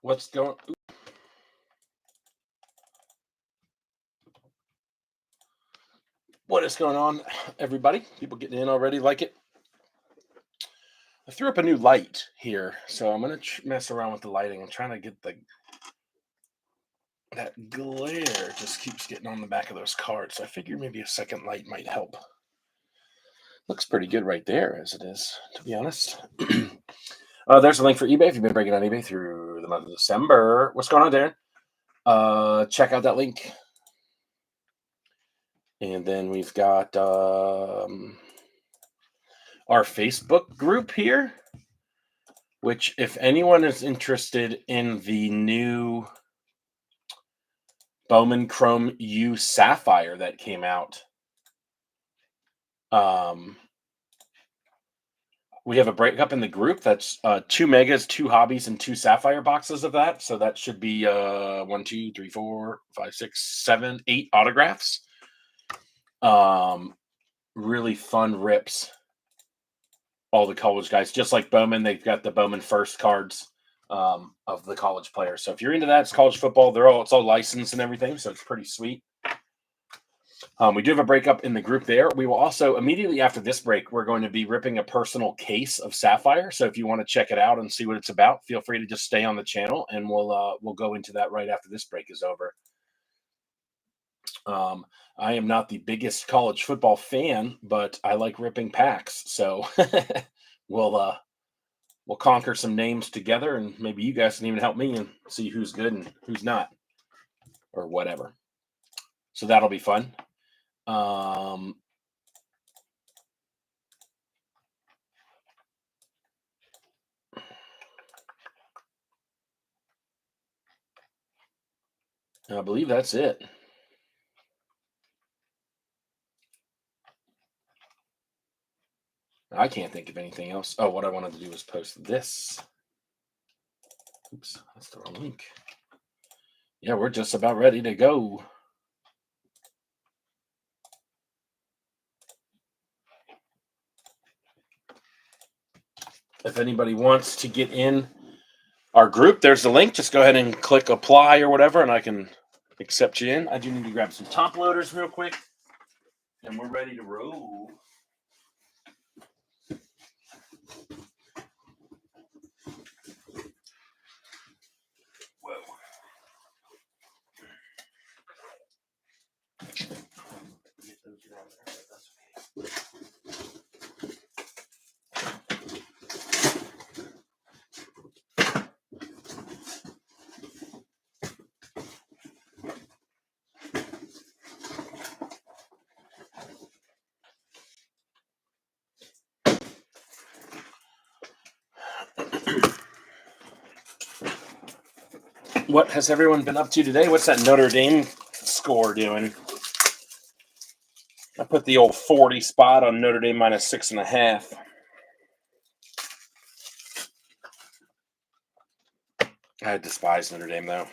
What's going? What is going on, everybody? People getting in already? Like it? I threw up a new light here, so I'm gonna mess around with the lighting. I'm trying to get that glare just keeps getting on the back of those cards. So I figure maybe a second light might help. Looks pretty good right there, as it is, to be honest. There's a link for eBay if you've been breaking on eBay through the month of December. What's going on, Darren? Check out that link. And then we've got our Facebook group here, which if anyone is interested in the new Bowman Chrome U Sapphire that came out, we have a breakup in the group that's 2 megas, 2 hobbies, and 2 sapphire boxes of that. So that should be 1, 2, 3, 4, 5, 6, 7, 8 autographs. Really fun rips. All the college guys, just like Bowman, they've got the Bowman First cards of the college players. So if you're into that, it's college football. It's all licensed and everything, so it's pretty sweet. We do have a breakup in the group there. We will also, immediately after this break, we're going to be ripping a personal case of Sapphire. So if you want to check it out and see what it's about, feel free to just stay on the channel, and we'll go into that right after this break is over. I am not the biggest college football fan, but I like ripping packs. So we'll conquer some names together, and maybe you guys can even help me and see who's good and who's not, or whatever. So that'll be fun. I believe that's it. I can't think of anything else. Oh, what I wanted to do was post this. Oops, that's the wrong link. Yeah, we're just about ready to go. If anybody wants to get in our group, there's the link. Just go ahead and click apply or whatever, and I can accept you in. I do need to grab some top loaders real quick, and we're ready to roll. Whoa. Get those around there. That's okay. What has everyone been up to today? What's that Notre Dame score doing? I put the old 40 spot on Notre Dame minus 6.5. I despise Notre Dame, though.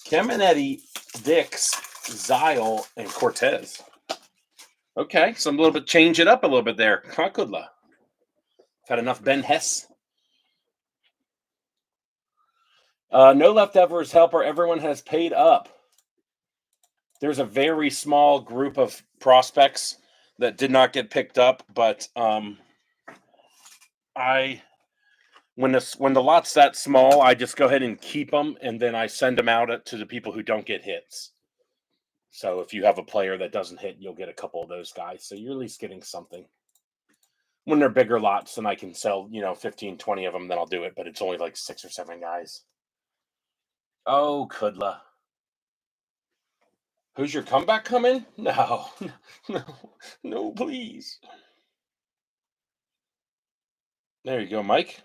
Caminetti, Dix, Zyle, and Cortez. Okay, so I'm a little bit change it up a little bit there. Kakudla. Had enough Ben Hess. No leftovers helper. Everyone has paid up. There's a very small group of prospects that did not get picked up, but when the lot's that small, I just go ahead and keep them, and then I send them out to the people who don't get hits. So if you have a player that doesn't hit, you'll get a couple of those guys. So you're at least getting something. When they're bigger lots, then I can sell, 15, 20 of them, then I'll do it. But it's only like 6 or 7 guys. Oh, Kudla. Who's your comeback coming? No, no, please. There you go, Mike.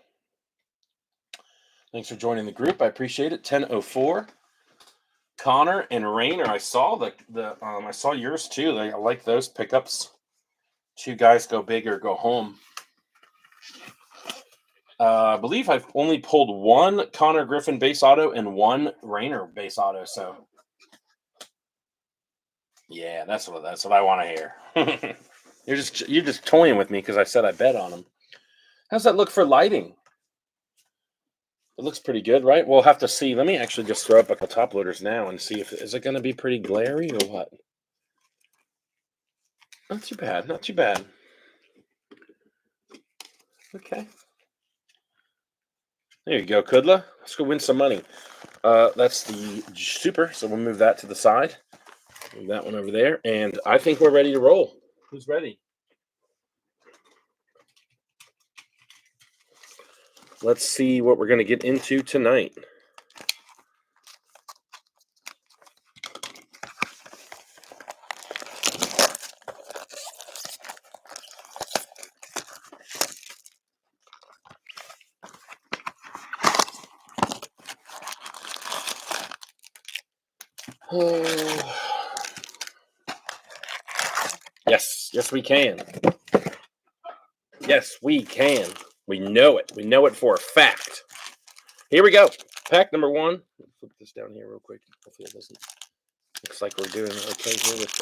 Thanks for joining the group. I appreciate it. 10:04. Connor and Rainer. I saw I saw yours too. I like those pickups. 2 guys go big or go home. I believe I've only pulled 1 Connor Griffin base auto and 1 Rainer base auto. So yeah, that's what I want to hear. You're just toying with me because I said I bet on him. How's that look for lighting? It looks pretty good, right? We'll have to see. Let me actually just throw up a couple top loaders now and see if is it going to be pretty glary or what. Not too bad. Not too bad. Okay. There you go, Kudla. Let's go win some money. That's the super, so we'll move that to the side. Move that one over there, and I think we're ready to roll. Who's ready? Let's see what we're going to get into tonight. Yes, we can. Yes, we can. We know it. We know it for a fact. Here we go. Pack number one. Flip this down here real quick. Hopefully it doesn't. Looks like we're doing okay here with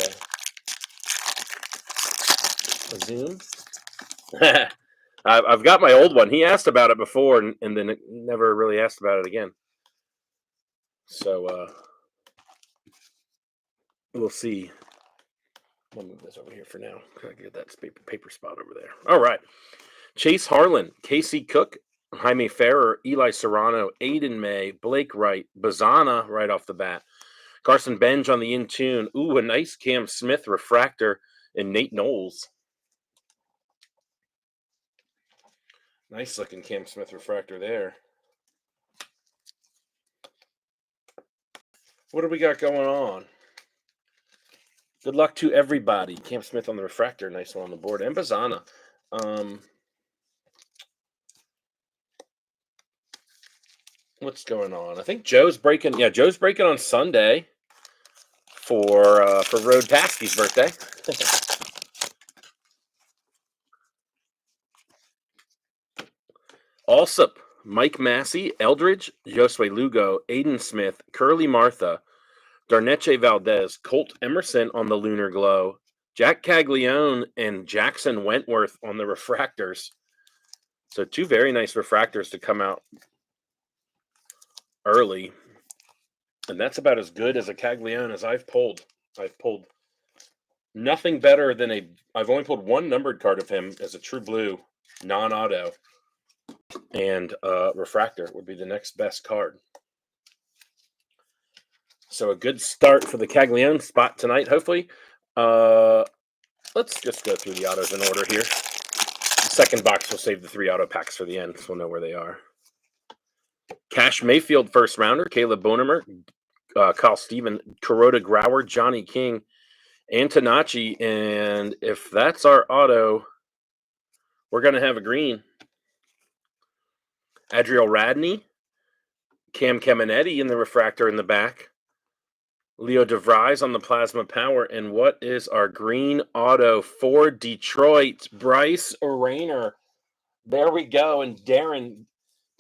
the zoom. I've got my old one. He asked about it before, and then it never really asked about it again. So we'll see. I'll move this over here for now. Gotta get that paper spot over there. All right. Chase Harlan, Casey Cook, Jaime Ferrer, Eli Serrano, Aiden May, Blake Wright, Bazana right off the bat, Carson Benj on the in-tune. Ooh, a nice Cam Smith refractor, and Nate Knowles. Nice looking Cam Smith refractor there. What do we got going on? Good luck to everybody. Cam Smith on the refractor, nice one on the board, and Bazana. What's going on? I think Joe's breaking. Yeah, Joe's breaking on Sunday for Road Paskey's birthday. Allsup, Mike Massey, Eldridge, Josue Lugo, Aiden Smith, Curly Martha, Darneche Valdez, Colt Emerson on the Lunar Glow, Jack Caglione, and Jackson Wentworth on the refractors. So two very nice refractors to come out early. And that's about as good as a Caglione as I've pulled. I've pulled nothing better than I've only pulled one numbered card of him as a true blue, non-auto. And refractor would be the next best card. So a good start for the Caglione spot tonight, hopefully. Let's just go through the autos in order here. The second box will save the 3 auto packs for the end, so we'll know where they are. Cash Mayfield, first rounder. Caleb Bonemer, Kyle Steven, Kuroda Grauer, Johnny King, Antonacci. And if that's our auto, we're going to have a green. Adriel Radney, Cam Caminetti in the refractor in the back. Leo DeVries on the Plasma Power. And what is our green auto for Detroit? Bryce Rayner. There we go. And Darren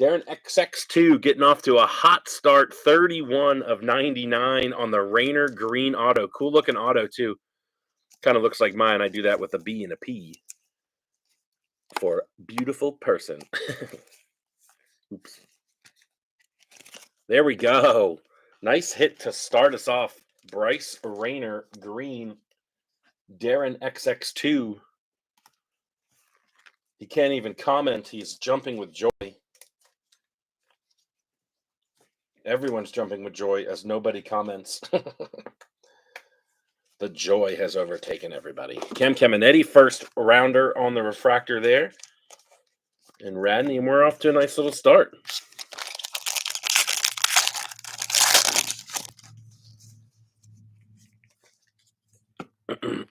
XX2 getting off to a hot start. 31 of 99 on the Rayner green auto. Cool looking auto, too. Kind of looks like mine. I do that with a B and a P for beautiful person. Oops. There we go. Nice hit to start us off. Bryce Rayner, green. Darren XX2. He can't even comment. He's jumping with joy. Everyone's jumping with joy as nobody comments. The joy has overtaken everybody. Cam Caminetti, first rounder on the refractor there. And Radney, and we're off to a nice little start.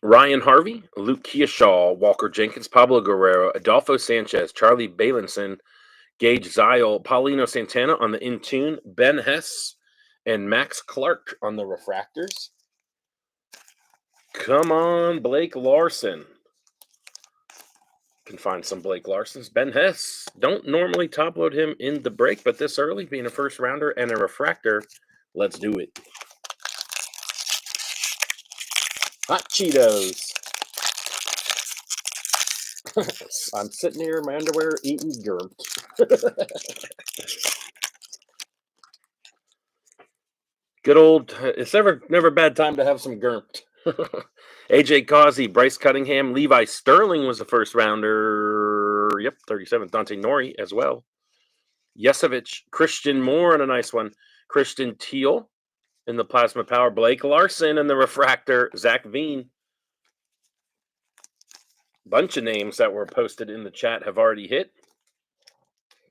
Ryan Harvey, Luke Kearshaw, Walker Jenkins, Pablo Guerrero, Adolfo Sanchez, Charlie Balinson, Gage Zile, Paulino Santana on the in-tune, Ben Hess, and Max Clark on the refractors. Come on, Blake Larson. Can find some Blake Larsons. Ben Hess. Don't normally top load him in the break, but this early, being a first rounder and a refractor, let's do it. Hot Cheetos. I'm sitting here in my underwear eating germ. Good old. It's never a bad time to have some Gurmt. AJ Causey, Bryce Cunningham, Levi Sterling was the first rounder. Yep, 37. Dante Nori as well. Yesevich, Christian Moore and a nice one. Christian Teal in the Plasma Power. Blake Larson in the Refractor. Zach Veen. Bunch of names that were posted in the chat have already hit.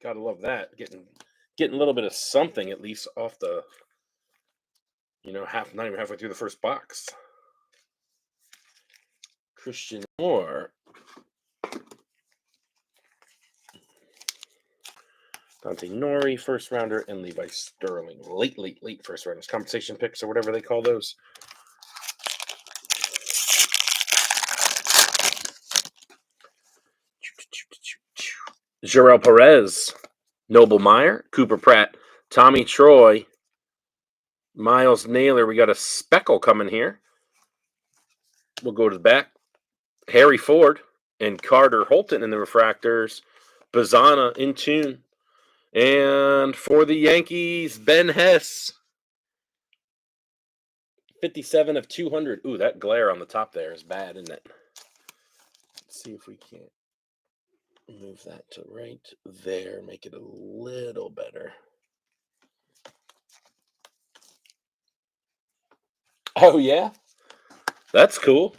Gotta love that. Getting a little bit of something at least off the, not even halfway through the first box. Christian Moore. Dante Nori, first rounder, and Levi Sterling. Late first rounders. Compensation picks or whatever they call those. Jarrell Perez, Noble Meyer, Cooper Pratt, Tommy Troy, Miles Naylor. We got a speckle coming here. We'll go to the back. Harry Ford and Carter Holton in the refractors. Bazana in tune. And for the Yankees, Ben Hess. 57 of 200. Ooh, that glare on the top there is bad, isn't it? Let's see if we can't move that to right there. Make it a little better. Oh, yeah? That's cool.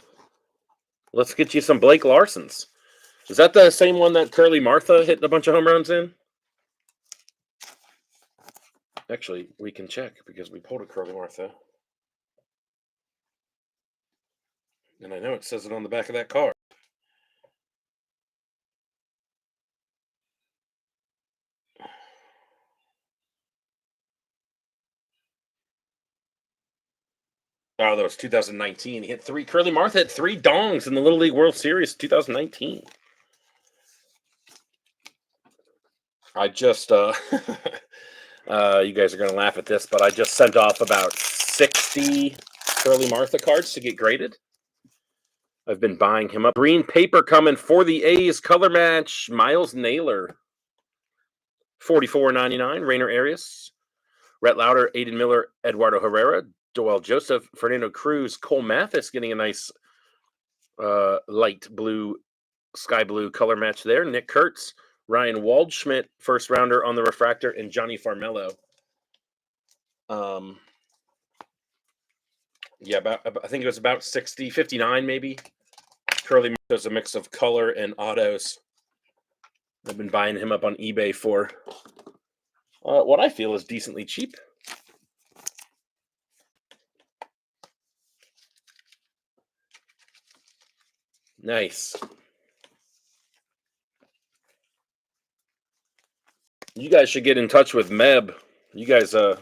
Let's get you some Blake Larsons. Is that the same one that Curly Martha hit a bunch of home runs in? Actually, we can check because we pulled a Curly Martha. And I know it says it on the back of that card. Oh, that was 2019. He hit 3. Curly Martha hit 3 dongs in the Little League World Series 2019. I just, you guys are going to laugh at this, but I just sent off about 60 Curly Martha cards to get graded. I've been buying him up. Green paper coming for the A's color match. Miles Naylor. $44.99. Rainer Arias. Rhett Lauder, Aiden Miller, Eduardo Herrera, Joel Joseph, Fernando Cruz, Cole Mathis getting a nice light blue, sky blue color match there. Nick Kurtz, Ryan Waldschmidt, first rounder on the refractor, and Johnny Farmello. Yeah, I think it was about 60, 59 maybe. Curly does a mix of color and autos. I've been buying him up on eBay for what I feel is decently cheap. Nice. You guys should get in touch with Meb. You guys, well,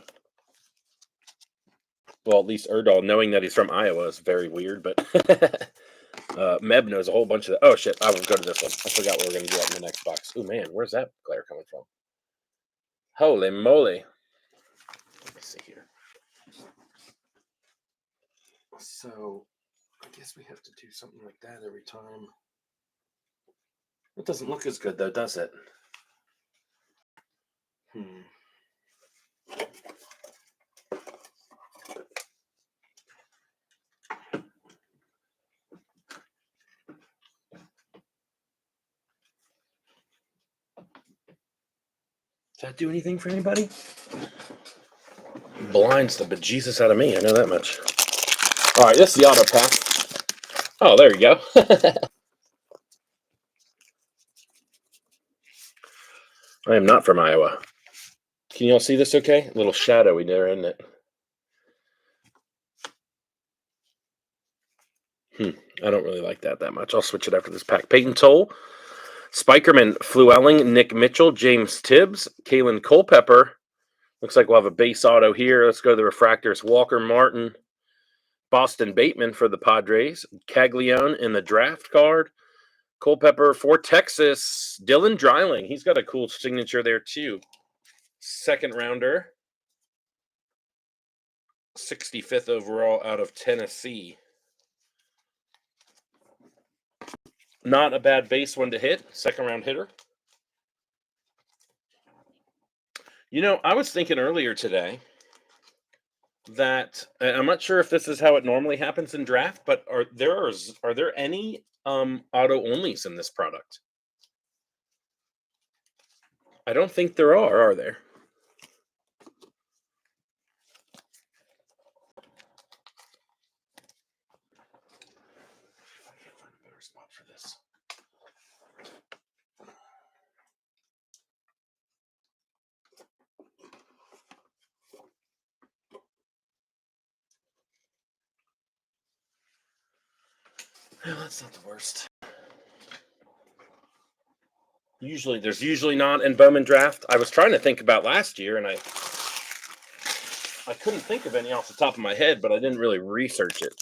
at least Erdal, knowing that he's from Iowa is very weird, but Meb knows a whole bunch of that. Oh, shit. I will go to this one. I forgot what we're going to do in the next box. Oh, man. Where's that glare coming from? Holy moly. Let me see here. So, I guess we have to do something like that every time. It doesn't look as good, though, does it? Does that do anything for anybody? Blinds the bejesus out of me. I know that much. All right, this is the auto pack. Oh, there you go. I am not from Iowa. Can you all see this okay? A little shadowy there, isn't it? I don't really like that much. I'll switch it after this pack. Peyton Toll, Spikerman, Fluelling, Nick Mitchell, James Tibbs, Kalen Culpepper. Looks like we'll have a base auto here. Let's go to the refractors. Walker Martin, Boston Bateman for the Padres, Caglione in the draft card, Culpepper for Texas, Dylan Dreiling. He's got a cool signature there too. Second rounder, 65th overall out of Tennessee. Not a bad base one to hit. Second round hitter. You know, I was thinking earlier today that I'm not sure if this is how it normally happens in draft, but are there any auto onlys in this product? I don't think there are there? I can't find a better spot for this. Well, that's not the worst. There's usually not in Bowman Draft. I was trying to think about last year, and I couldn't think of any off the top of my head, but I didn't really research it.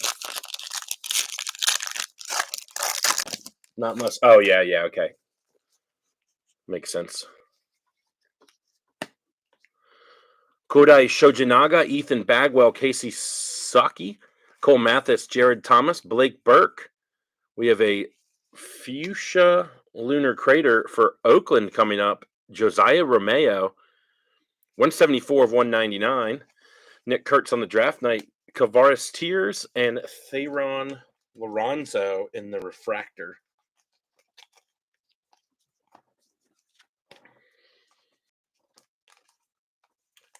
Not much. Oh, yeah, okay. Makes sense. Kodai Shojinaga, Ethan Bagwell, Casey Saki, Cole Mathis, Jared Thomas, Blake Burke. We have a fuchsia lunar crater for Oakland coming up. Josiah Romeo, 174 of 199. Nick Kurtz on the draft night. Kavaris Tears and Theron Lorenzo in the refractor.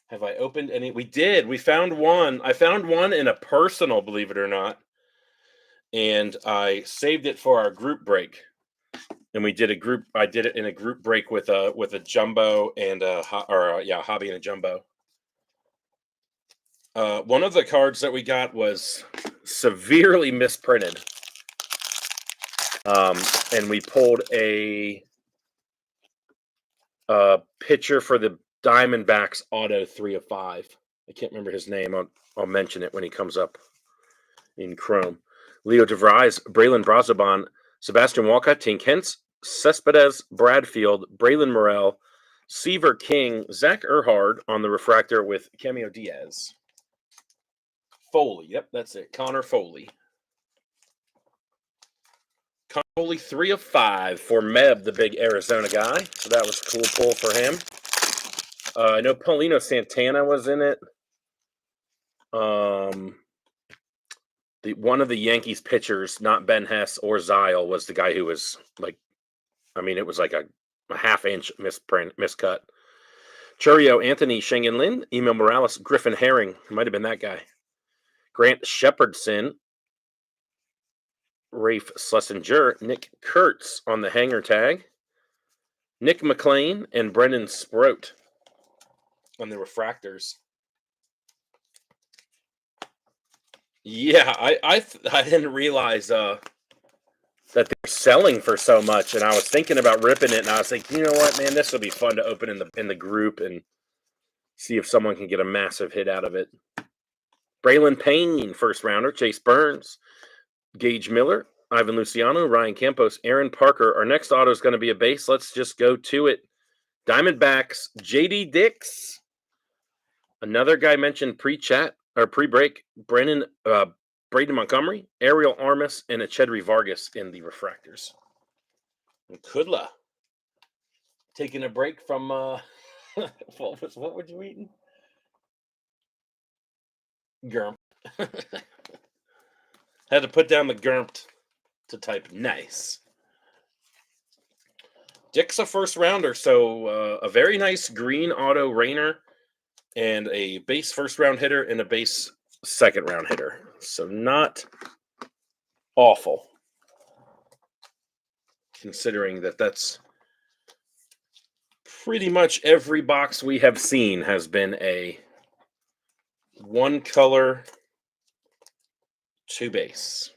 Have I opened any? We did. We found one. I found one in a personal, believe it or not. And I saved it for our group break. And we did a group. I did it in a group break with a jumbo and hobby and a jumbo. One of the cards that we got was severely misprinted. And we pulled a pitcher for the Diamondbacks auto 3 of 5. I can't remember his name. I'll mention it when he comes up in Chrome. Leo DeVries, Braylon Brazoban, Sebastian Walcott, Tink Hentz, Cespedes, Bradfield, Braylon Morrell, Seaver King, Zach Erhard on the refractor with Cameo Diaz. Foley, yep, that's it. Connor Foley. Connor Foley, 3 of 5 for Meb, the big Arizona guy. So that was a cool pull for him. I know Paulino Santana was in it. One of the Yankees pitchers, not Ben Hess or Zyle, was the guy who was like, it was like a half-inch miscut. Churio, Anthony, Shengen Lin, Emil Morales, Griffin Herring, might have been that guy. Grant Shepherdson, Rafe Schlesinger, Nick Kurtz on the hanger tag, Nick McLean, and Brendan Sproat on the refractors. Yeah, I didn't realize that they're selling for so much, and I was thinking about ripping it, and I was like, you know what, man, this will be fun to open in the group and see if someone can get a massive hit out of it. Braylon Payne, first rounder, Chase Burns, Gage Miller, Ivan Luciano, Ryan Campos, Aaron Parker. Our next auto is going to be a base. Let's just go to it. Diamondbacks, JD Dix. Another guy mentioned pre-chat or pre-break, Braden Montgomery, Ariel Armas, and a Chedry Vargas in the refractors. And Kudla taking a break from what were you eating? Gurm. Had to put down the Gurmt to type nice. Dick's a first rounder, so a very nice green auto Rainer and a base first round hitter and a base second round hitter. So not awful, considering that's pretty much every box we have seen has been a one color, two base.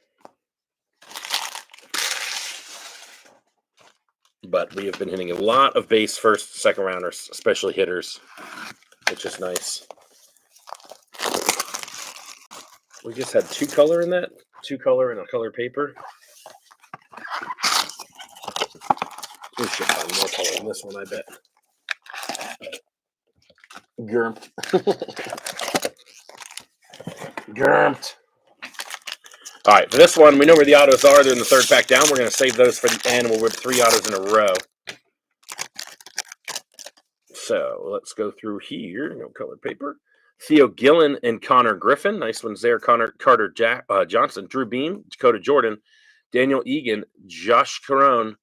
But we have been hitting a lot of base first, second rounders, especially hitters, which is nice. We just had two color in that, two color and a color paper. We should find more color in this one, I bet. Gurmt. Gurmt. All right, for this one, we know where the autos are. They're in the third pack down. We're going to save those for the end. We'll rip 3 autos in a row. So let's go through here. No colored paper. Theo Gillen and Connor Griffin. Nice ones there. Carter Johnson, Drew Beam, Dakota Jordan, Daniel Egan, Josh Carone,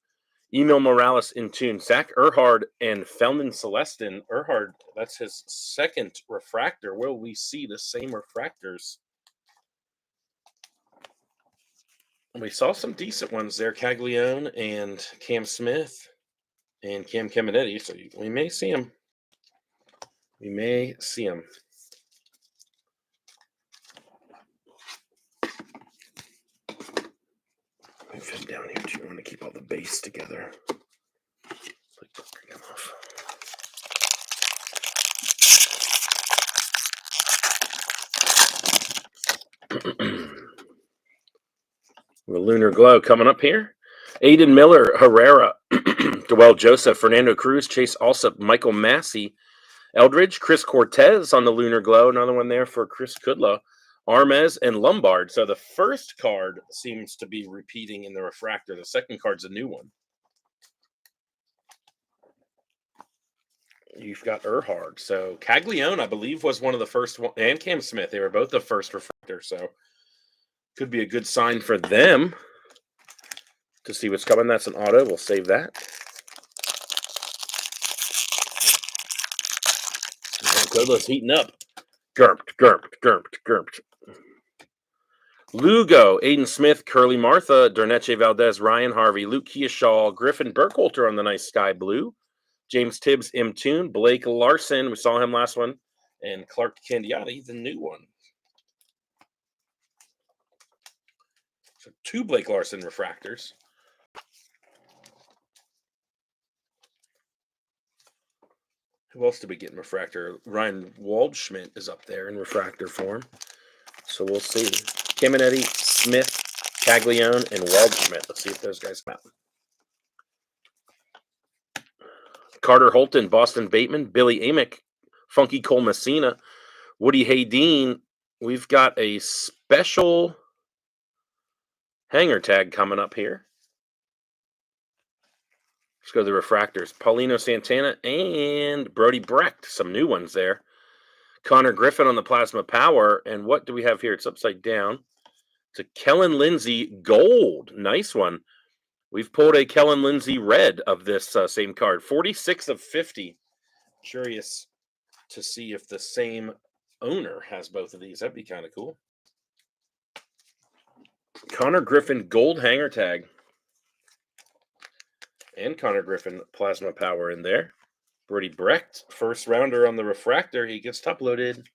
Emil Morales in tune, Zach Erhard, and Feldman Celestin. Erhard, that's his second refractor. Will we see the same refractors? We saw some decent ones there. Caglione and Cam Smith and Cam Caminetti. So we may see them. We may see them. Move him down here too. I want to keep all the base together. Come off. The Lunar Glow coming up here. Aiden Miller, Herrera, Dwell Joseph, Fernando Cruz, Chase Alsop, Michael Massey, Eldridge, Chris Cortez on the Lunar Glow. Another one there for Chris Kudlow, Armez, and Lombard. So the first card seems to be repeating in the refractor. The second card's a new one. You've got Erhard. So Caglione, I believe, was one of the first one, and Cam Smith. They were both the first refractor. So could be a good sign for them to see what's coming. That's an auto. We'll save that. Kudlow's heating up. Gerped. Lugo, Aiden Smith, Curly Martha, Derneche Valdez, Ryan Harvey, Luke Keashaw, Griffin Burkholter on the nice sky blue, James Tibbs, M. Toon, Blake Larson, we saw him last one, and Clark Candiati, the new one. So 2 Blake Larson refractors. Who else did we get in refractor? Ryan Waldschmidt is up there in refractor form. So we'll see. Caminetti, Smith, Caglione, and Waldschmidt. Let's see if those guys come out. Carter Holton, Boston Bateman, Billy Amick, Funky Cole Messina, Woody Haydean. We've got a special hanger tag coming up here. Let's go to the refractors. Paulino Santana and Brody Brecht. Some new ones there. Connor Griffin on the Plasma Power. And what do we have here? It's upside down. It's a Kellen Lindsay Gold. Nice one. We've pulled a Kellen Lindsay red of this same card. 46 of 50. Curious to see if the same owner has both of these. That'd be kind of cool. Connor Griffin Gold hanger tag. And Connor Griffin Plasma Power in there. Brody Brecht, first rounder on the refractor. He gets top loaded.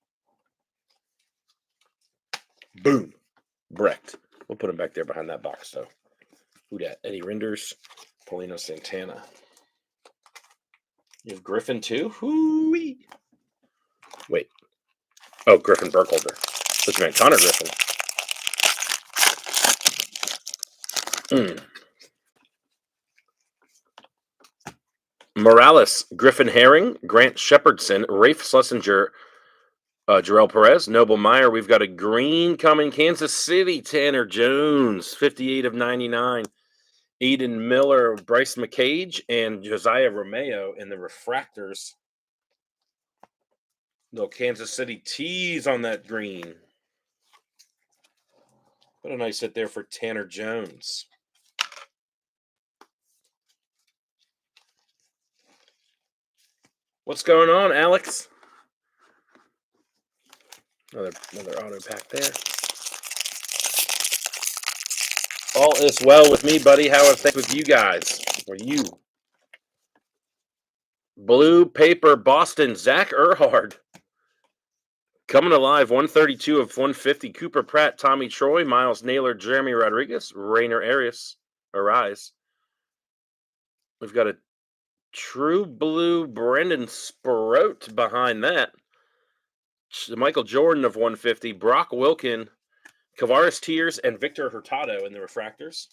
Boom. Brecht. We'll put him back there behind that box, though. Who dat? Eddie Rinders, Paulino Santana. You have Griffin, too? Hoo-wee. Wait. Oh, Griffin Burkholder. What you meant? Connor Griffin. Morales, Griffin Herring, Grant Shepardson, Rafe Schlesinger, Jarrell Perez, Noble Meyer. We've got a green coming. Kansas City, Tanner Jones, 58 of 99. Aiden Miller, Bryce McCage, and Josiah Romeo in the refractors. Little Kansas City tease on that green. What a nice hit there for Tanner Jones. What's going on, Alex? Another auto pack there. All is well with me, buddy. How are things with you guys? Or you? Blue paper Boston, Zach Erhard. Coming alive, 132 of 150. Cooper Pratt, Tommy Troy, Miles Naylor, Jeremy Rodriguez, Rainer Arias. We've got a true blue Brendan Sproat behind that. Michael Jordan of 150, Brock Wilkin, Kavaris Tears, and Victor Hurtado in the refractors.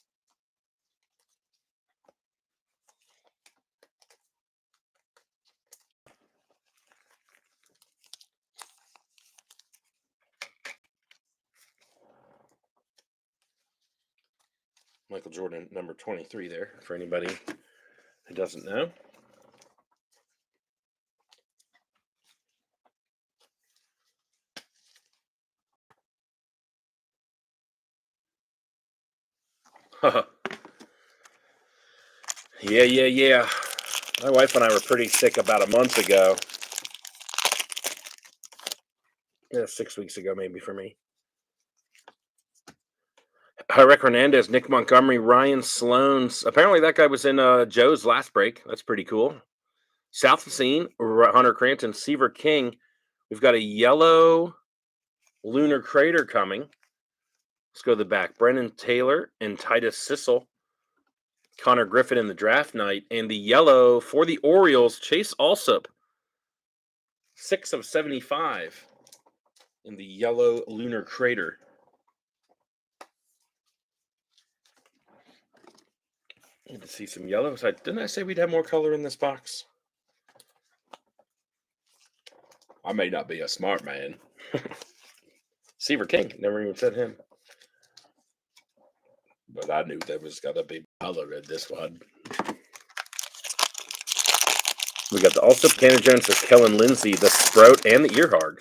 Michael Jordan, number 23 there, for anybody who doesn't know. Yeah. My wife and I were pretty sick about a month ago. Yeah, 6 weeks ago, maybe for me. Rick Hernandez, Nick Montgomery, Ryan Sloan's. Apparently, that guy was in Joe's last break. That's pretty cool. South Scene, Hunter Cranton, Seaver King. We've got a yellow lunar crater coming. Let's go to the back. Brennan Taylor and Titus Sissel. Connor Griffin in the draft night. And the yellow for the Orioles, Chase Alsop. 6 of 75 in the yellow lunar crater. Need to see some yellows. Didn't I say we'd have more color in this box? I may not be a smart man. Seaver King, never even said him. But I knew there was got to be color in this one. We got the Alsop, Cannon Jones, there's Kellen Lindsay, the Sprout, and the Earhard.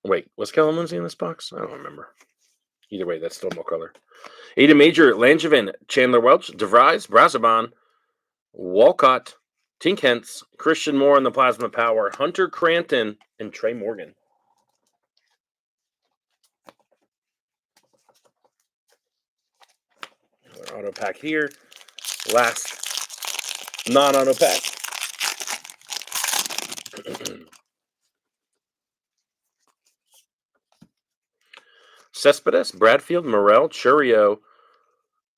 Wait, was Kellen Lindsay in this box? I don't remember. Either way, that's still no color. Ada Major, Langevin, Chandler Welch, DeVries, Brazaban, Walcott, Tink Hentz, Christian Moore in the Plasma Power, Hunter Cranton, and Trey Morgan. Another auto pack here. Last non-auto pack. Cespedes, Bradfield, Morel, Churio,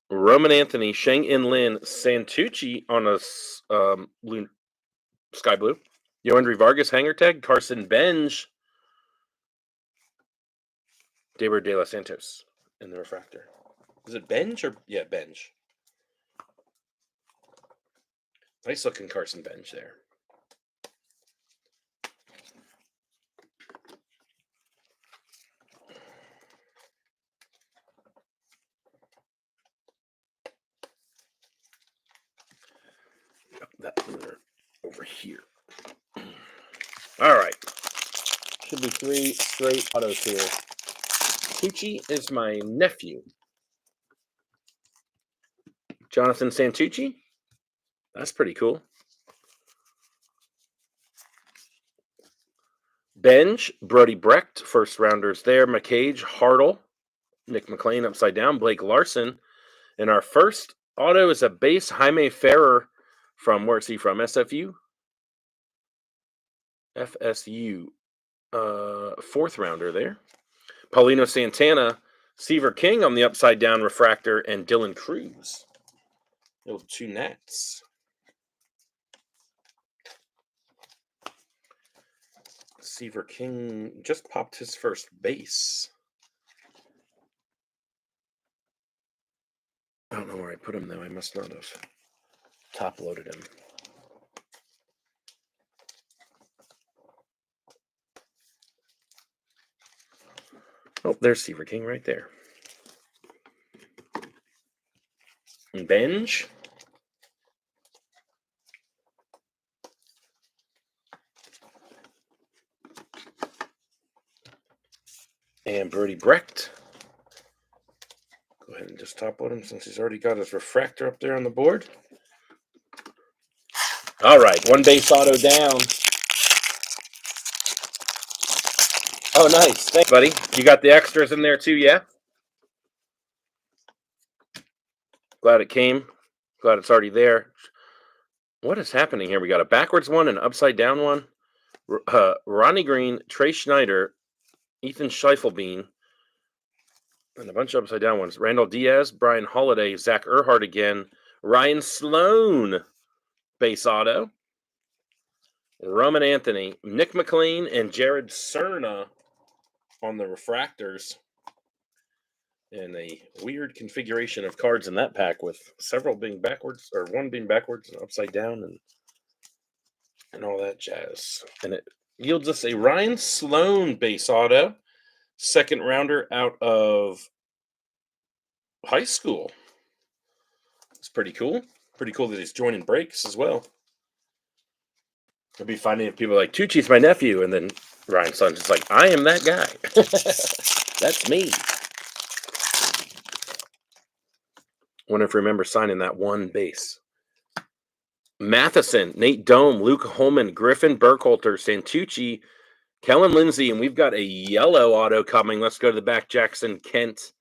Roman Anthony, Sheng-In Lin, Santucci on a sky blue, Yoandre Vargas, hanger tag, Carson Benj, David De Los Santos in the refractor. Is it Benj or yeah, Benj? Nice looking Carson Benj there. That over here. All right. Should be 3 straight autos here. Tucci is my nephew. Jonathan Santucci. That's pretty cool. Benj, Brody Brecht, first rounders there. McCage, Hartle, Nick McLean upside down, Blake Larson. And our first auto is a base Jaime Ferrer from, where's he from? SFU? FSU. Fourth rounder there. Paulino Santana, Seaver King on the upside down refractor, and Dylan Cruz. Little 2 Nats. Seaver King just popped his first base. I don't know where I put him, though. I must not have top-loaded him. Oh, there's Seaver King right there. And Benj. And Brody Brecht. Go ahead and just top load him since he's already got his refractor up there on the board. All right, 1 base auto down. Oh, nice. Thanks, buddy. You got the extras in there too, yeah? Glad it came. Glad it's already there. What is happening here? We got a backwards one and an upside down one. Ronnie Green, Trey Schneider, Ethan Schleifelbein, and a bunch of upside down ones. Randall Diaz, Brian Holiday, Zach Earhart again, Ryan Sloan, base auto. Roman Anthony, Nick McLean, and Jared Cerna on the refractors. And a weird configuration of cards in that pack with several being backwards, or one being backwards and upside down and all that jazz. And it yields us a Ryan Sloan base auto. Second rounder out of high school. It's pretty cool. Pretty cool that he's joining breaks as well. It'll be funny if people are like, Tucci's my nephew, and then Ryan's son's just like, I am that guy. That's me. Wonder if you remember signing that one base. Matheson, Nate Dome, Luke Holman, Griffin Burkholter, Santucci, Kellen Lindsay, and we've got a yellow auto coming. Let's go to the back. Jackson Kent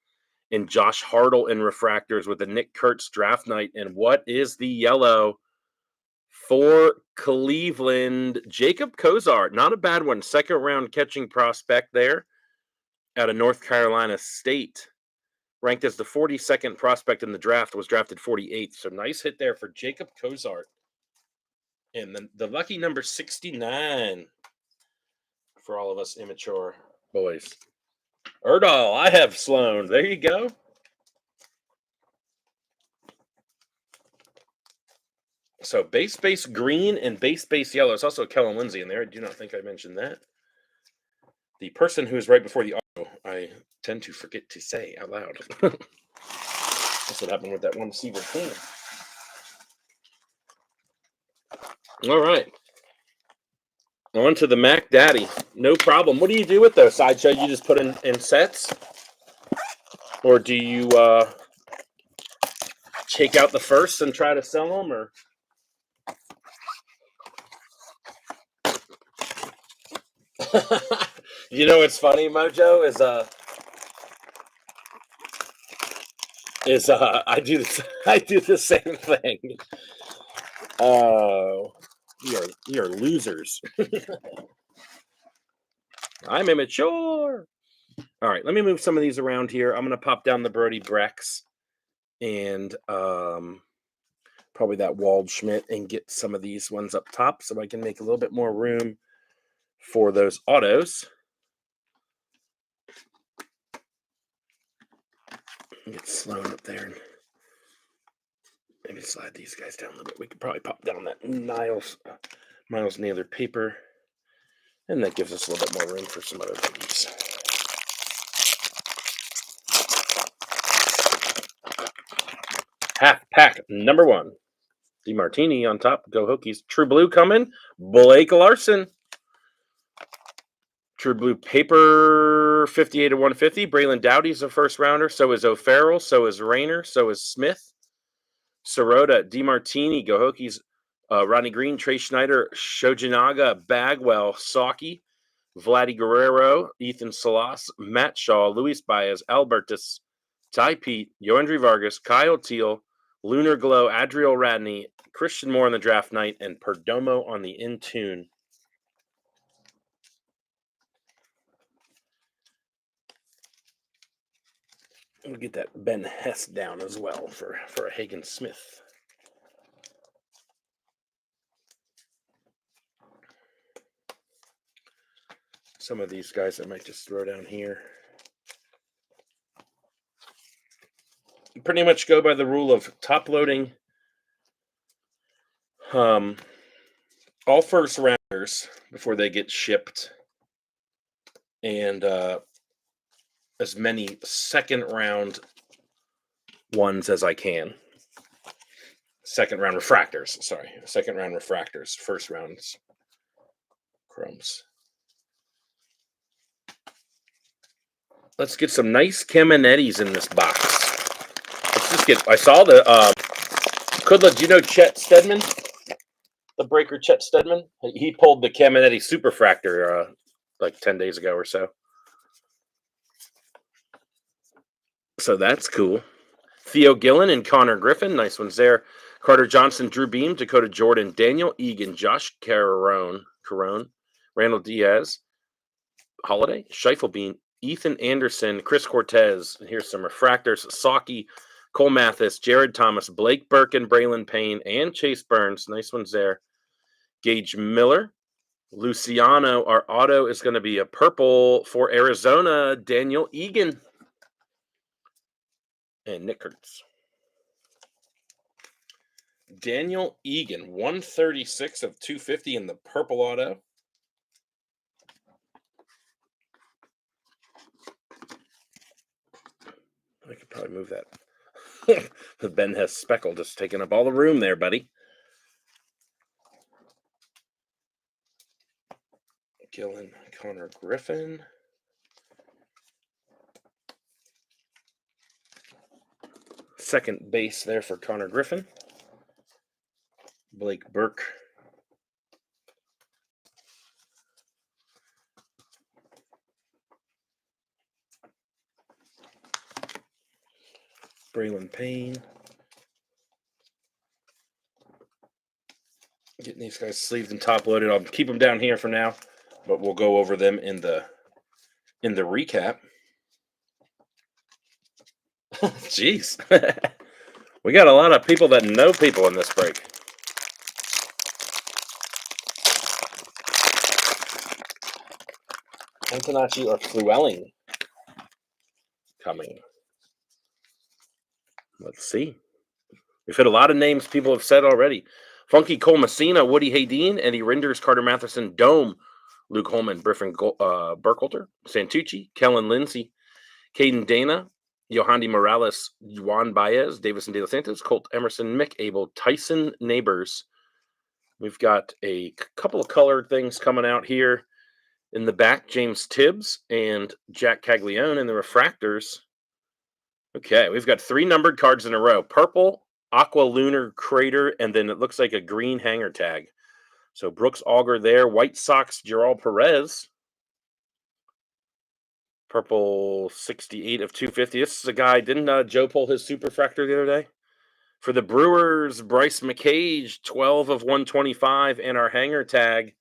and Josh Hartle in refractors with the Nick Kurtz draft night. And what is the yellow for Cleveland? Jacob Kozar, not a bad one. Second round catching prospect there out of North Carolina State. Ranked as the 42nd prospect in the draft, was drafted 48th. So nice hit there for Jacob Kozar. And then the lucky number 69 for all of us immature boys. Erdahl, I have Sloan. There you go. So base green and base yellow. It's also Kellen Lindsay in there. I do not think I mentioned that. The person who is right before the auto, I tend to forget to say out loud. That's what happened with that one receiver team. All right. On to the Mac Daddy. No problem. What do you do with those, Sideshow? You just put in sets? Or do you take out the first and try to sell them? Or you know what's funny, Mojo, is I do the same thing. Oh, you're losers. I'm immature. All right, let me move some of these around here. I'm gonna pop down the Brody Brex and probably that Waldschmidt and get some of these ones up top so I can make a little bit more room for those autos. Get Sloan up there and maybe slide these guys down a little bit. We could probably pop down that Miles Naylor paper, and that gives us a little bit more room for some other things. Half pack number 1. DeMartini on top. Go Hokies. True Blue coming. Blake Larson. True Blue paper 58 to 150. Braylon Dowdy's a first rounder. So is O'Farrell. So is Rayner. So is Smith. Sirota, DeMartini, Go Hokies. Rodney Green, Trey Schneider, Shojinaga, Bagwell, Saki, Vladdy Guerrero, Ethan Salas, Matt Shaw, Luis Baez, Albertus, Ty Pete, Yoandry Vargas, Kyle Teal, Lunar Glow, Adriel Radney, Christian Moore on the draft night, and Perdomo on the in-tune. We'll get that Ben Hess down as well for a Hagen Smith. Some of these guys I might just throw down here. Pretty much go by the rule of top loading all first rounders before they get shipped, and as many second round ones as I can. Second round refractors, first rounds chromes. Let's get some nice Caminettis in this box. Let's just get, I saw the, Kudla, do you know Chet Steadman? The breaker Chet Steadman? He pulled the Caminetti Superfractor like 10 days ago or so. So that's cool. Theo Gillen and Connor Griffin. Nice ones there. Carter Johnson, Drew Beam, Dakota Jordan, Daniel Egan, Josh Carone, Randall Diaz, Holiday, Scheifelebean, Ethan Anderson, Chris Cortez. Here's some refractors. Saki, Cole Mathis, Jared Thomas, Blake Birkin, Braylon Payne, and Chase Burns. Nice ones there. Gage Miller. Luciano, our auto is going to be a purple for Arizona, Daniel Egan. And Nick Kurtz. Daniel Egan, 136 of 250 in the purple auto. I could probably move that Ben has Speckle just taking up all the room there, buddy. Gillen, Connor Griffin. Second base there for Connor Griffin. Blake Burke. Braylon Payne. Getting these guys sleeved and top loaded. I'll keep them down here for now, but we'll go over them in the recap. Jeez. We got a lot of people that know people in this break. Antonacci or Flewelling coming. Let's see. We've hit a lot of names people have said already. Funky Cole Messina, Woody Haydeen, Eddie Rinders, Carter Matheson, Dome, Luke Holman, Griffin Burkholter, Santucci, Kellen Lindsay, Caden Dana, Yohandy Morales, Juan Baez, Davison De Los Santos, Colt Emerson, Mick Abel, Tyson Neighbors. We've got a couple of colored things coming out here. In the back, James Tibbs and Jack Caglione in the refractors. Okay, we've got 3 numbered cards in a row. Purple, Aqua Lunar Crater, and then it looks like a green hanger tag. So Brooks Auger there. White Sox, Gerald Perez. Purple 68 of 250. This is a guy, didn't Joe pull his superfractor the other day? For the Brewers, Bryce McCage, 12 of 125, and our hanger tag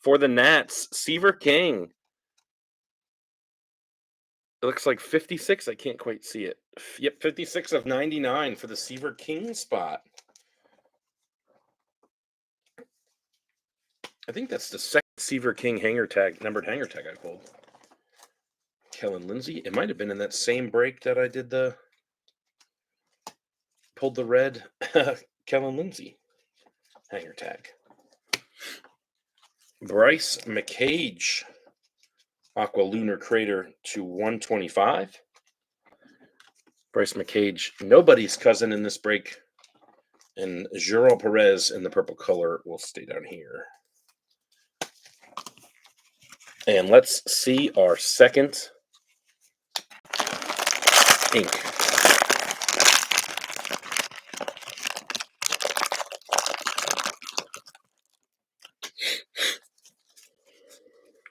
for the Nats, Seaver King. It looks like 56. I can't quite see it. Yep, 56 of 99 for the Seaver King spot. I think that's the second Seaver King numbered hanger tag I pulled. Kellen Lindsay. It might have been in that same break that I did pulled the red Kellen Lindsay hanger tag. Bryce McCage, Aqua Lunar Crater to 125. Bryce McCage, nobody's cousin in this break. And Gerald Perez in the purple color will stay down here. And let's see our second ink.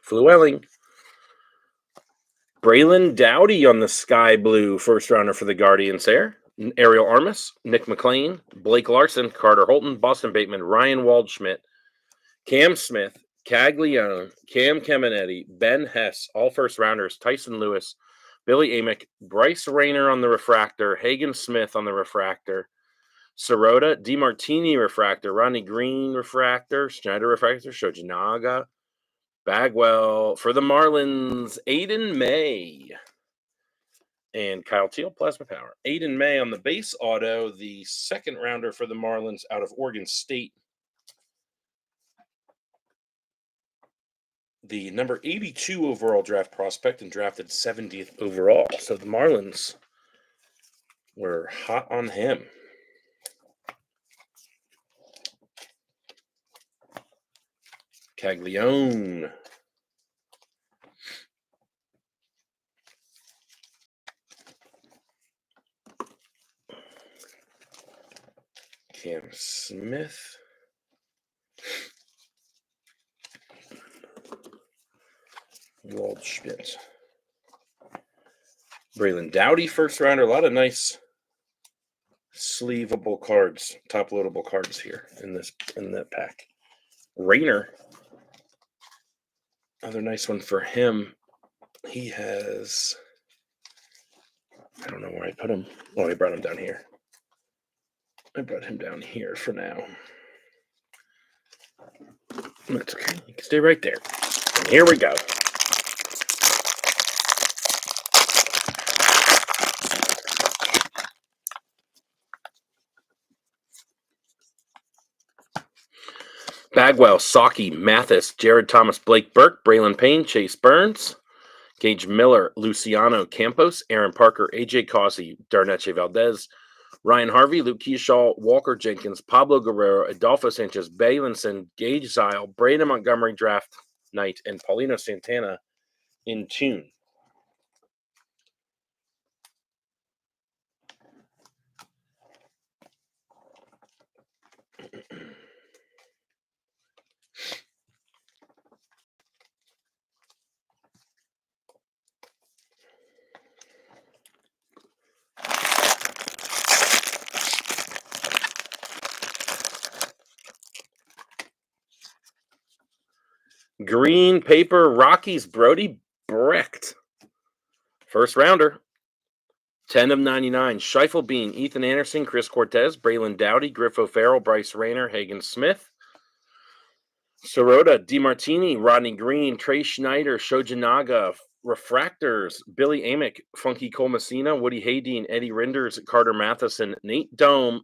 Flewelling. Braylon Dowdy on the sky blue first rounder for the Guardians there. Ariel Armas, Nick McLean, Blake Larson, Carter Holton, Boston Bateman, Ryan Waldschmidt, Cam Smith, Caglione, Cam Caminetti, Ben Hess, all first rounders, Tyson Lewis, Billy Amick, Bryce Rayner on the refractor, Hagen Smith on the refractor, Sirota, DeMartini refractor, Ronnie Green refractor, Schneider refractor, Shoji Naga, Bagwell for the Marlins, Aiden May, and Kyle Teal, Plasma Power. Aiden May on the base auto, the second rounder for the Marlins out of Oregon State. The number 82 overall draft prospect and drafted 70th overall. So the Marlins were hot on him. Caglione. Cam Smith. Waldschmidt. Braylon Dowdy, first rounder. A lot of nice sleevable cards, top loadable cards here in that pack. Rayner. Another nice one for him. He has, I don't know where I put him. Oh, I brought him down here. I brought him down here for now. That's okay. You can stay right there. And here we go. Bagwell, Saki, Mathis, Jared Thomas, Blake Burke, Braylon Payne, Chase Burns, Gage Miller, Luciano Campos, Aaron Parker, AJ Causey, Darnetche Valdez, Ryan Harvey, Luke Keyshaw, Walker Jenkins, Pablo Guerrero, Adolfo Sanchez, Baylinson, Gage Zile, Braden Montgomery draft night, and Paulino Santana in tune. Green paper Rockies, Brody Brecht. First rounder. 10 of 99. Scheifel Bean, Ethan Anderson, Chris Cortez, Braylon Dowdy, Griff O'Farrell, Bryce Rayner, Hagen Smith. Sirota, DeMartini, Rodney Green, Trey Schneider, Shojanaga, Refractors, Billy Amick, Funky Cole Messina, Woody Haydean, Eddie Rinders, Carter Matheson, Nate Dome,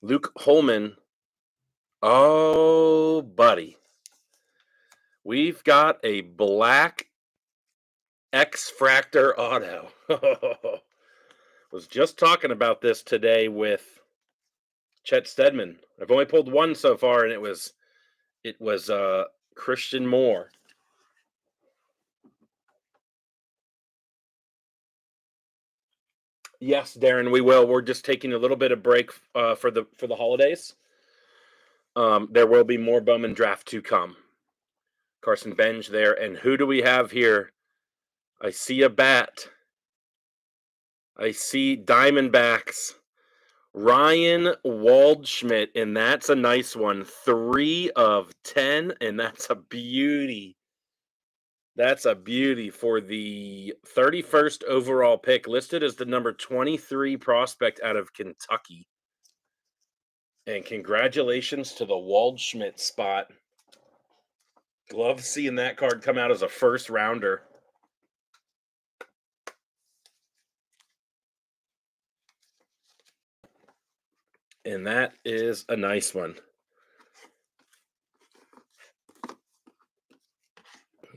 Luke Holman. Oh, buddy. We've got a black X-Fractor auto. Was just talking about this today with Chet Stedman. I've only pulled one so far, and it was Christian Moore. Yes, Darren, we will. We're just taking a little bit of break for the holidays. There will be more Bowman Draft to come. Carson Benj there, and who do we have here? I see a bat. I see Diamondbacks. Ryan Waldschmidt, and that's a nice one. 3 of 10, and that's a beauty. That's a beauty for the 31st overall pick, listed as the number 23 prospect out of Kentucky. And congratulations to the Waldschmidt spot. Love seeing that card come out as a first rounder. And that is a nice one.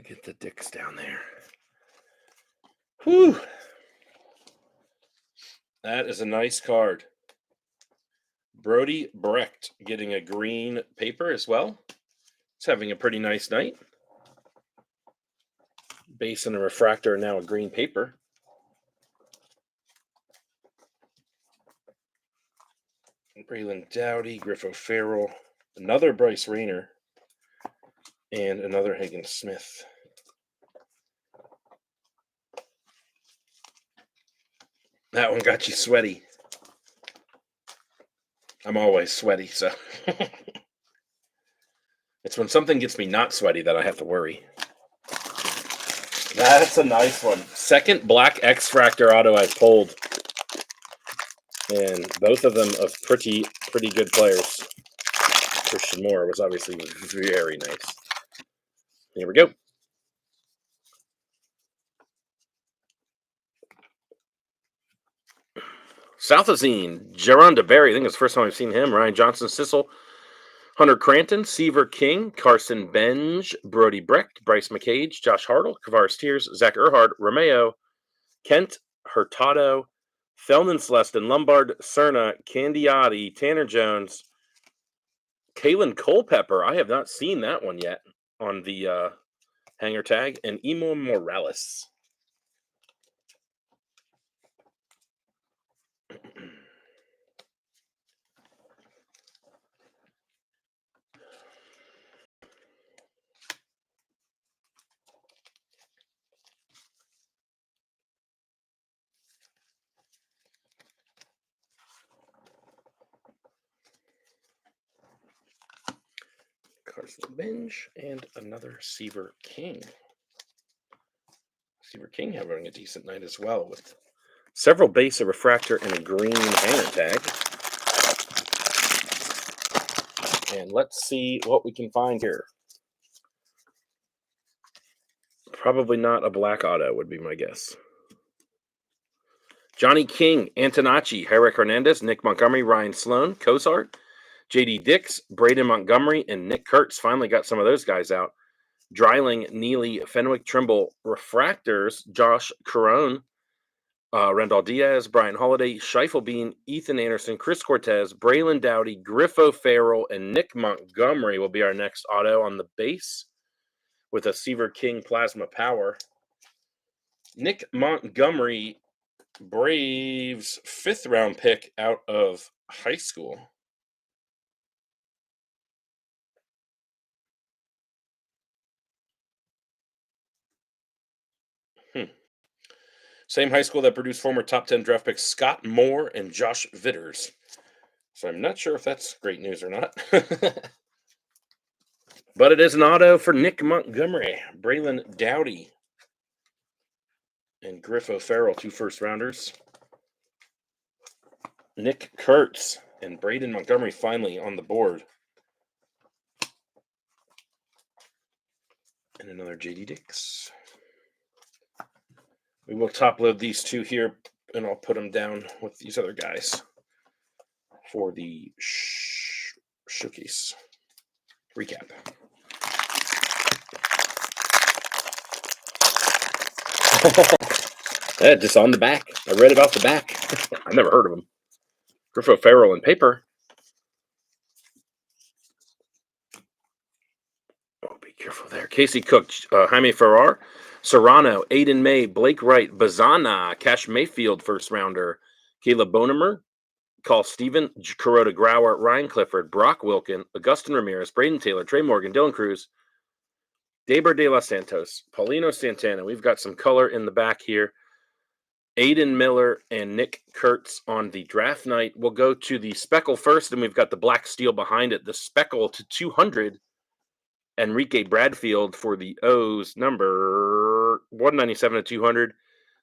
Get the dicks down there. Whew. That is a nice card. Brody Brecht getting a green paper as well. It's having a pretty nice night. Base and a refractor, now a green paper. Braylon Dowdy, Griff O'Farrell, another Bryce Rayner, and another Hagen Smith. That one got you sweaty. I'm always sweaty, so. It's when something gets me not sweaty that I have to worry. That's a nice one. Second black X-Fractor auto I've pulled. And both of them of pretty good players. Christian Moore was obviously very nice. Here we go. Southazine, Jaron DeBerry. I think it's the first time I've seen him. Ryan Johnson, Sissel, Hunter Cranton, Seaver King, Carson Benj, Brody Brecht, Bryce McCage, Josh Hartle, Kavaris Tears, Zach Erhard, Romeo, Kent, Hurtado, Feldman, Celestin, Lombard, Cerna, Candiotti, Tanner Jones, Kalen Culpepper. I have not seen that one yet on the hanger tag, and Emo Morales. Carson Benj and another Seaver King. Seaver King having a decent night as well with several base, a refractor, and a green hanger tag. And let's see what we can find here. Probably not a black auto would be my guess. Johnny King, Antonacci, Herrick Hernandez, Nick Montgomery, Ryan Sloan, Cozart, J.D. Dix, Braden Montgomery, and Nick Kurtz. Finally got some of those guys out. Dreiling, Neely, Fenwick, Trimble, Refractors, Josh Corone, Rendell Diaz, Brian Holiday, Scheifelebean, Ethan Anderson, Chris Cortez, Braylon Dowdy, Griffo Farrell, and Nick Montgomery will be our next auto on the base with a Seaver King Plasma Power. Nick Montgomery, Braves 5th round pick out of high school. Same high school that produced former top 10 draft picks Scott Moore and Josh Vitters. So I'm not sure if that's great news or not. But it is an auto for Nick Montgomery, Braylon Dowdy, and Griffo Farrell, 2 first rounders. Nick Kurtz and Braden Montgomery finally on the board. And another JD Dix. We will top load these 2 here, and I'll put them down with these other guys for the showcase recap. Yeah, just on the back. I read about the back. I've never heard of him. Griffo Farrell in paper. Oh, be careful there. Casey Cook, Jaime Ferrar, Serrano, Aiden May, Blake Wright, Bazana, Cash Mayfield, first rounder, Caleb Bonemer, Carl Steven, Kuroda Grauer, Ryan Clifford, Brock Wilkin, Augustin Ramirez, Braden Taylor, Trey Morgan, Dylan Cruz, Deber de los Santos, Paulino Santana. We've got some color in the back here. Aiden Miller and Nick Kurtz on the draft night. We'll go to the speckle first, and we've got the black steel behind it. The speckle to 200, Enrique Bradfield for the O's, number 197 to 200.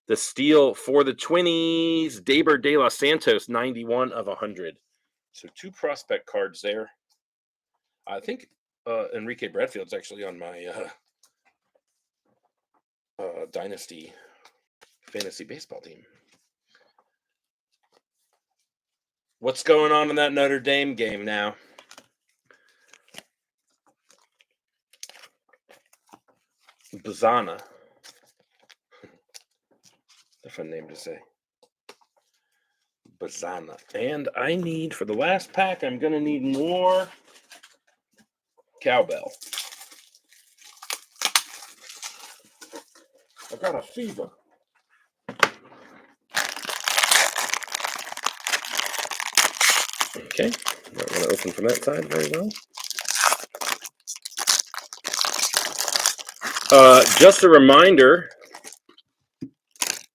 The steel for the Twinnies, Deber de los Santos, 91 of 100. So 2 prospect cards there. I think Enrique Bradfield's actually on my Dynasty fantasy baseball team. What's going on in that Notre Dame game now? Bazana. A fun name to say. Bazana. And I need, for the last pack, I'm going to need more cowbell. I got a fever. Okay, might want to open from that side very well. Just a reminder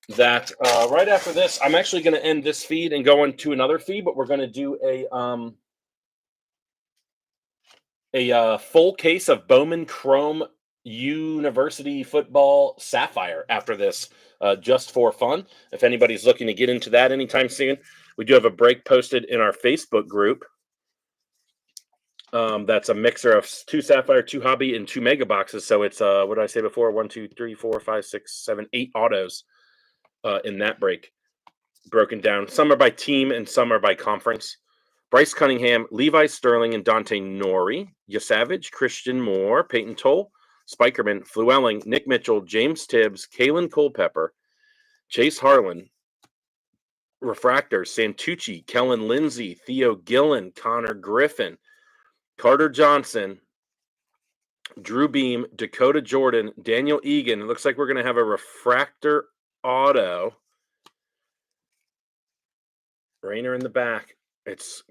that right after this, I'm actually going to end this feed and go into another feed, but we're going to do a full case of Bowman Chrome University Football Sapphire after this, just for fun. If anybody's looking to get into that anytime soon, we do have a break posted in our Facebook group. That's a mixer of 2 Sapphire, 2 Hobby, and 2 Mega boxes. So it's what did I say before? 1, 2, 3, 4, 5, 6, 7, 8 autos in that break, broken down. Some are by team and some are by conference. Bryce Cunningham, Levi Sterling, and Dante Nori, Yasavage, Christian Moore, Peyton Toll, Spikerman, Fluelling, Nick Mitchell, James Tibbs, Kalen Culpepper, Chase Harlan, Refractor, Santucci, Kellen Lindsay, Theo Gillen, Connor Griffin, Carter Johnson, Drew Beam, Dakota Jordan, Daniel Egan. It looks like we're going to have a refractor auto. Rainer in the back.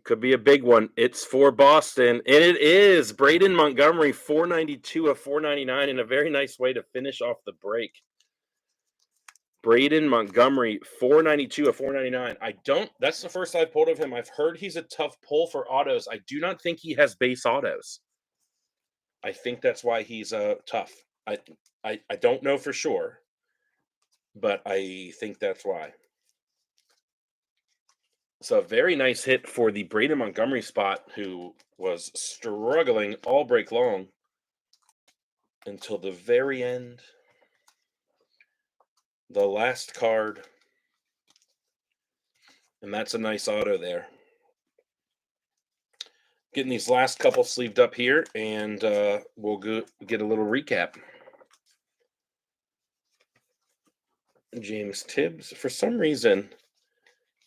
Could be a big one. It's for Boston, and it is Braden Montgomery, 492 of 499, in a very nice way to finish off the break. Braden Montgomery, 492 of 499. That's the first I've pulled of him. I've heard he's a tough pull for autos. I do not think he has base autos. I think that's why he's tough. I don't know for sure, but I think that's why. So a very nice hit for the Braden Montgomery spot, who was struggling all break long until the very end. The last card. And that's a nice auto there. Getting these last couple sleeved up here, and we'll get a little recap. James Tibbs. For some reason,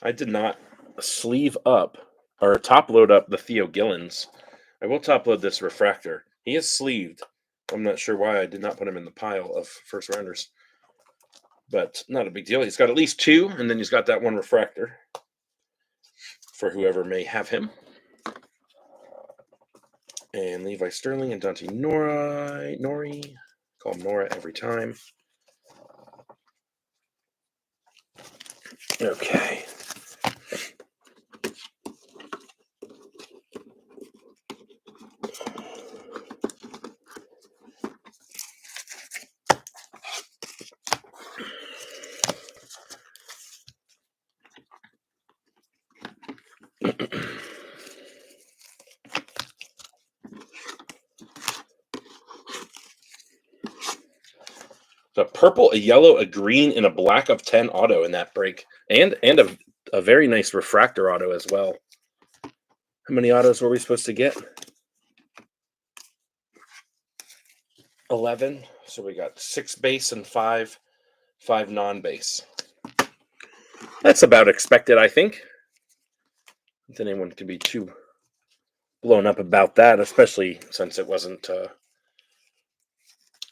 I did not sleeve up or top load up the Theo Gillens. I will top load this refractor. He is sleeved. I'm not sure why I did not put him in the pile of first rounders, but not a big deal. He's got at least 2, and then he's got that one refractor for whoever may have him. And Levi Sterling and Dante Nori. Call him Nora every time. Okay. A purple, a yellow, a green, and a black of 10 auto in that break. And a very nice refractor auto as well. How many autos were we supposed to get? 11. So we got 6 base and 5 non-base. That's about expected, I think. I don't think anyone could be too blown up about that, especially since it wasn't...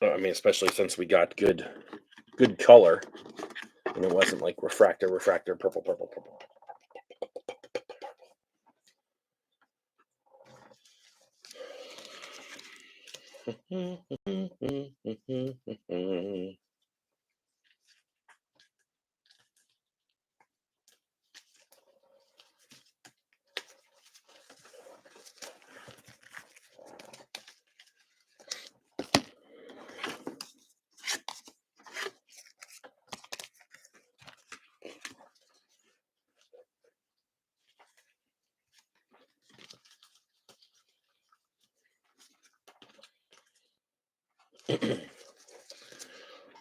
especially since we got good color, and it wasn't like refractor, purple.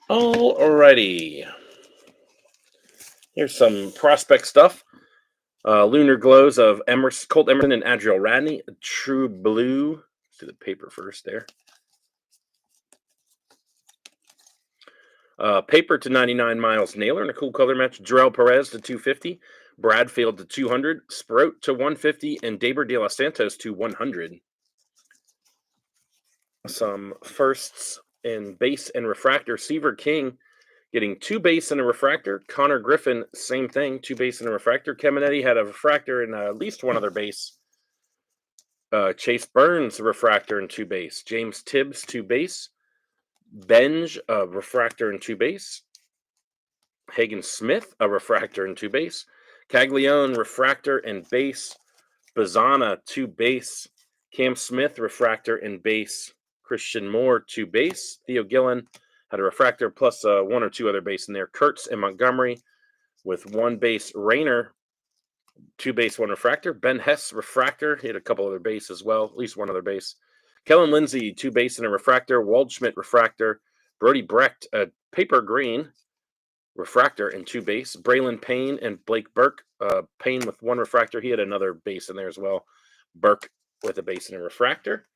Alrighty. Here's some prospect stuff. Lunar Glows of Colt Emerson and Adriel Radney. True Blue. Let's do the paper first there. Paper to 99, Miles Naylor in a cool color match. Jarrell Perez to 250. Bradfield to 200. Sprout to 150. And Daber de los Santos to 100. Some firsts in base and refractor. Seaver King getting 2 base and a refractor. Connor Griffin, same thing, 2 base and a refractor. Caminetti had a refractor and at least one other base. Chase Burns, a refractor and 2 base. James Tibbs, 2 base. Benj, a refractor and 2 base. Hagen Smith, a refractor and 2 base. Caglione, refractor and base. Bazana, 2 base. Cam Smith, refractor and base. Christian Moore, 2 base. Theo Gillen had a refractor plus 1 or 2 other base in there. Kurtz and Montgomery with 1 base. Rayner, 2 base, 1 refractor. Ben Hess, refractor. He had a couple other base as well, at least 1 other base. Kellen Lindsay, 2 base and a refractor. Waldschmidt, refractor. Brody Brecht, a paper green refractor and 2 base. Braylon Payne and Blake Burke. Payne with 1 refractor. He had another base in there as well. Burke with a base and a refractor.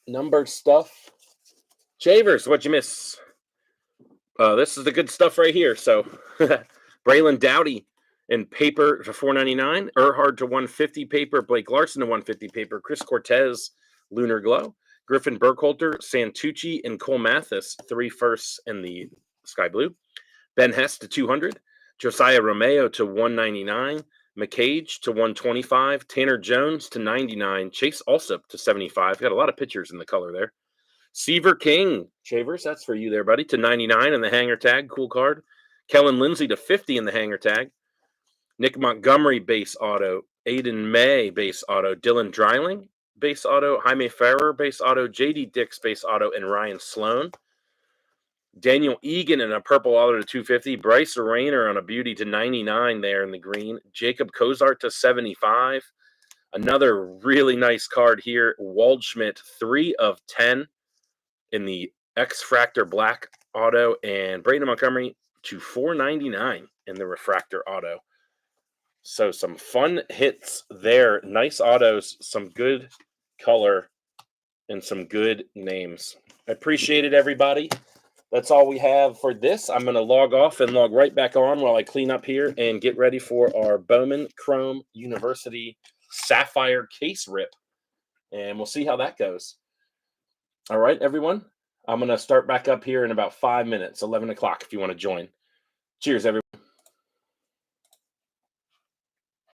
Numbered stuff. Chavers, what'd you miss? This is the good stuff right here. So, Braylon Dowdy in paper to 499. Erhard to 150 paper. Blake Larson to 150 paper. Chris Cortez, Lunar Glow. Griffin Burkholter, Santucci, and Cole Mathis, 3 firsts in the sky blue. Ben Hess to 200. Josiah Romeo to 199. McCage to 125. Tanner Jones to 99. Chase Alsop to 75. Got a lot of pictures in the color there. Seaver King, Chavers, that's for you there, buddy, to 99 in the hanger tag. Cool card. Kellen Lindsay to 50 in the hanger tag. Nick Montgomery, base auto. Aiden May, base auto. Dylan Dreiling, base auto. Jaime Ferrer, base auto. JD Dix, base auto. And Ryan Sloan. Daniel Egan in a purple auto to 250. Bryce Rayner on a beauty to 99 there in the green. Jacob Cozart to 75. Another really nice card here. Waldschmidt, 3 of 10 in the X-Fractor black auto. And Braden Montgomery to 499 in the refractor auto. So some fun hits there. Nice autos, some good color, and some good names. I appreciate it, everybody. that's all we have for this. I'm going to log off and log right back on while I clean up here and get ready for our Bowman Chrome University Sapphire case rip. And we'll see how that goes. All right, everyone. I'm going to start back up here in about 5 minutes, 11 o'clock, if you want to join. Cheers, everyone.